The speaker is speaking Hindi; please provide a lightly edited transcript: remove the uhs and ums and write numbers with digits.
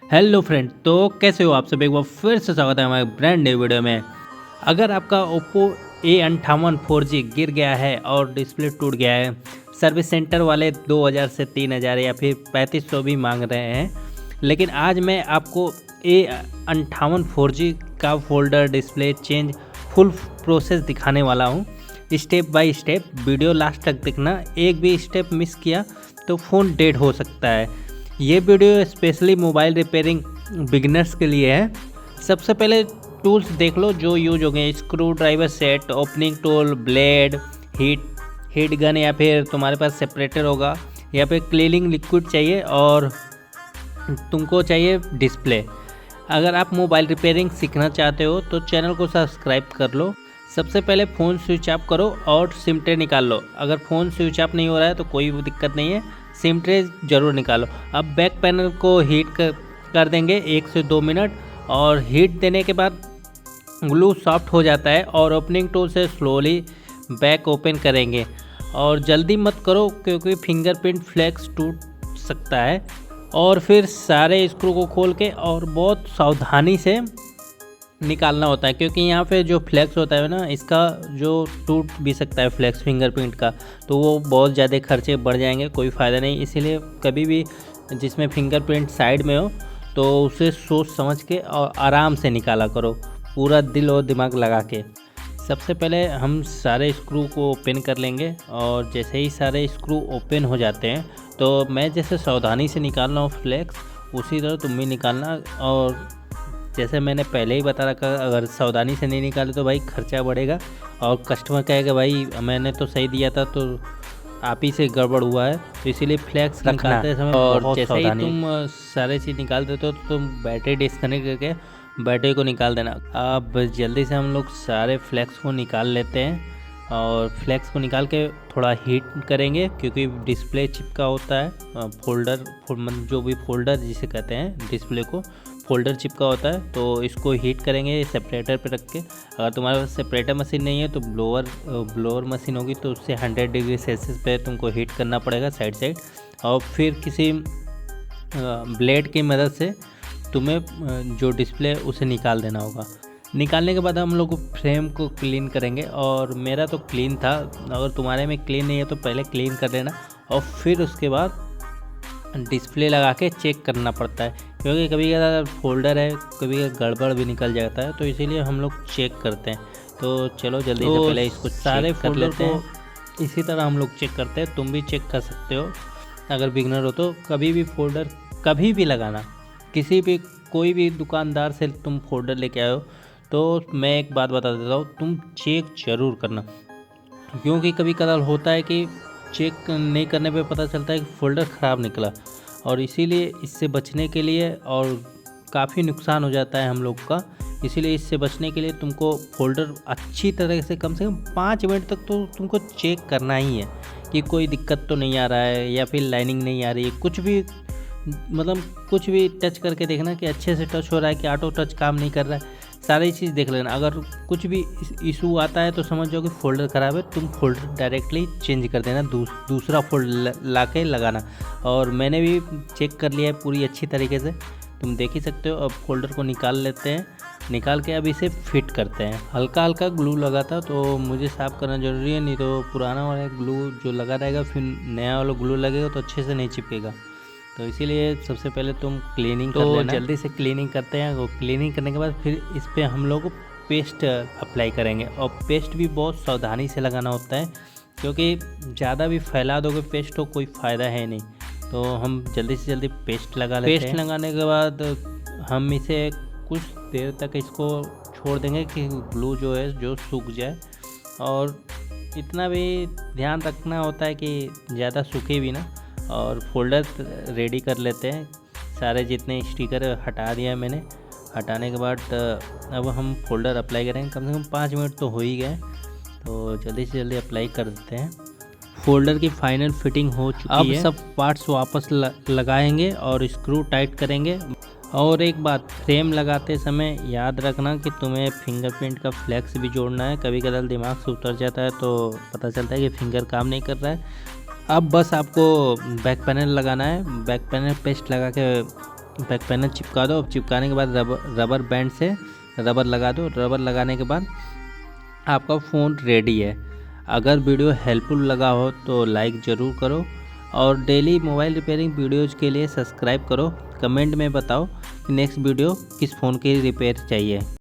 हेलो फ्रेंड, तो कैसे हो आप सब। एक बार फिर से स्वागत है हमारे ब्रांड न्यू वीडियो में। अगर आपका ओप्पो A58 4G गिर गया है और डिस्प्ले टूट गया है, सर्विस सेंटर वाले 2000 से 3000 या फिर 3500 भी मांग रहे हैं, लेकिन आज मैं आपको A58 4G का folder display change full process दिखाने वाला हूँ, step by step. Video last तक देखना, एक भी स्टेप मिस किया तो फ़ोन डेड हो सकता है। ये video specially mobile repairing beginners के लिए है। सबसे पहले टूल्स देख लो जो यूज हो गए। Screw driver set, opening tool, blade, heat gun या फिर तुम्हारे पास सेपरेटर होगा, या फिर क्लीनिंग लिक्विड चाहिए, और तुमको चाहिए डिस्प्ले। अगर आप मोबाइल रिपेयरिंग सीखना चाहते हो तो चैनल को सब्सक्राइब कर लो। सबसे पहले फ़ोन स्विच ऑफ करो और सिम ट्रे निकाल लो। अगर फ़ोन स्विच ऑफ नहीं हो रहा है तो कोई दिक्कत नहीं है, सिम ट्रे ज़रूर निकालो। अब बैक पैनल को हीट कर देंगे 1 से 2 मिनट, और हीट देने के बाद ग्लू सॉफ्ट हो जाता है और ओपनिंग टूल से स्लोली बैक ओपन करेंगे। और जल्दी मत करो क्योंकि फिंगरप्रिंट फ्लेक्स टूट सकता है। और फिर सारे स्क्रू को खोल के और बहुत सावधानी से निकालना होता है, क्योंकि यहाँ पे जो फ्लेक्स होता है ना, इसका जो टूट भी सकता है फ्लेक्स फिंगरप्रिंट का, तो वो बहुत ज़्यादा खर्चे बढ़ जाएंगे, कोई फ़ायदा नहीं। इसीलिए कभी भी जिसमें फिंगरप्रिंट साइड में हो तो उसे सोच समझ के और आराम से निकाला करो, पूरा दिल और दिमाग लगा के। सबसे पहले हम सारे स्क्रू को ओपन कर लेंगे, और जैसे ही सारे स्क्रू ओपन हो जाते हैं तो मैं जैसे सावधानी से निकाल रहा हूँ फ्लेक्स, उसी तरह तुम भी निकालना। और जैसे मैंने पहले ही बता रखा, अगर सावधानी से नहीं निकाले तो भाई खर्चा बढ़ेगा और कस्टमर कहेगा भाई मैंने तो सही दिया था, तो आप ही से गड़बड़ हुआ है। तो इसीलिए फ्लैक्स निकालते समय और जैसे ही तुम सारे चीज़ निकाल देते हो तो तुम बैटरी डिस्कनेक्ट करके बैटरी को निकाल देना। अब जल्दी से हम लोग सारे फ्लैक्स को निकाल लेते हैं, और फ्लैक्स को निकाल के थोड़ा हीट करेंगे, क्योंकि डिस्प्ले चिपका होता है फोल्डर जो भी फोल्डर जिसे कहते हैं, डिस्प्ले को फोल्डर चिपका होता है, तो इसको हीट करेंगे सेपरेटर पे रख के। अगर तुम्हारे पास सेपरेटर मशीन नहीं है तो ब्लोअर मशीन होगी, तो उससे 100 डिग्री सेल्सियस पे तुमको हीट करना पड़ेगा साइड। और फिर किसी ब्लेड की मदद से तुम्हें जो डिस्प्ले उसे निकाल देना होगा। निकालने के बाद हम लोग फ्रेम को क्लीन करेंगे, और मेरा तो क्लीन था, अगर तुम्हारे में क्लीन नहीं है तो पहले क्लीन कर लेना, और फिर उसके बाद डिस्प्ले लगा के चेक करना पड़ता है, क्योंकि कभी अगर फोल्डर है कभी गड़बड़ भी निकल जाता है, तो इसीलिए हम लोग चेक करते हैं। तो चलो जल्दी से पहले इसको सारे कर लेते हैं। इसी तरह हम लोग चेक करते हैं, तुम भी चेक कर सकते हो। अगर बिगनर हो तो कभी भी फोल्डर कभी भी लगाना, किसी भी कोई भी दुकानदार से तुम फोल्डर लेके आए हो तो मैं एक बात बता देता हूँ, तुम चेक ज़रूर करना, क्योंकि कभी कदार होता है कि चेक नहीं करने पे पता चलता है कि फ़ोल्डर ख़राब निकला। और इसीलिए इससे बचने के लिए, और काफ़ी नुकसान हो जाता है हम लोग का, इसीलिए इससे बचने के लिए तुमको फ़ोल्डर अच्छी तरह से कम 5 मिनट तक तो तुमको चेक करना ही है कि कोई दिक्कत तो नहीं आ रहा है, या फिर लाइनिंग नहीं आ रही है, कुछ भी मतलब कुछ भी टच करके देखना कि अच्छे से टच हो रहा है, कि ऑटो टच काम नहीं कर रहा है, सारी चीज़ देख लेना। अगर कुछ भी इशू आता है तो समझ जाओ कि फोल्डर ख़राब है, तुम फोल्डर डायरेक्टली चेंज कर देना, दूसरा फोल्डर ला के लगाना। और मैंने भी चेक कर लिया है पूरी अच्छी तरीके से, तुम देख ही सकते हो। अब फोल्डर को निकाल लेते हैं, निकाल के अब इसे फिट करते हैं। हल्का हल्का ग्लू लगा था तो मुझे साफ़ करना ज़रूरी है, नहीं तो पुराना वाला ग्लू जो लगा रहेगा फिर नया वाला ग्लू लगेगा तो अच्छे से नहीं चिपकेगा। तो इसीलिए सबसे पहले तुम क्लीनिंग कर लेना। जल्दी से क्लीनिंग करते हैं। वो क्लीनिंग करने के बाद फिर इस पर हम लोग पेस्ट अप्लाई करेंगे, और पेस्ट भी बहुत सावधानी से लगाना होता है, क्योंकि ज़्यादा भी फैला दोगे पेस्ट तो कोई फ़ायदा है नहीं। तो हम जल्दी से जल्दी पेस्ट लगा लेते हैं। पेस्ट लगाने के बाद हम इसे कुछ देर तक इसको छोड़ देंगे कि ग्लू जो है जो सूख जाए, और इतना भी ध्यान रखना होता है कि ज़्यादा सूखे भी ना। और फोल्डर रेडी कर लेते हैं, सारे जितने स्टिकर हटा दिया मैंने। हटाने के बाद अब हम फोल्डर अप्लाई करेंगे, कम से कम 5 मिनट तो हो ही गए, तो जल्दी से जल्दी अप्लाई कर देते हैं। फोल्डर की फाइनल फिटिंग हो चुकी है। अब सब पार्ट्स वापस लगाएंगे और स्क्रू टाइट करेंगे। और एक बात, फ्रेम लगाते समय याद रखना कि तुम्हें फिंगरप्रिंट का फ्लैक्स भी जोड़ना है। कभी कदार दिमाग से उतर जाता है तो पता चलता है कि फिंगर काम नहीं कर रहा है। अब बस आपको बैक पैनल लगाना है। बैक पैनल पेस्ट लगा के बैक पैनल चिपका दो। अब चिपकाने के बाद रबर बैंड से रबर लगा दो। रबर लगाने के बाद आपका फ़ोन रेडी है। अगर वीडियो हेल्पफुल लगा हो तो लाइक ज़रूर करो और डेली मोबाइल रिपेयरिंग वीडियोज़ के लिए सब्सक्राइब करो। कमेंट में बताओ कि नेक्स्ट वीडियो किस फ़ोन की रिपेयर चाहिए।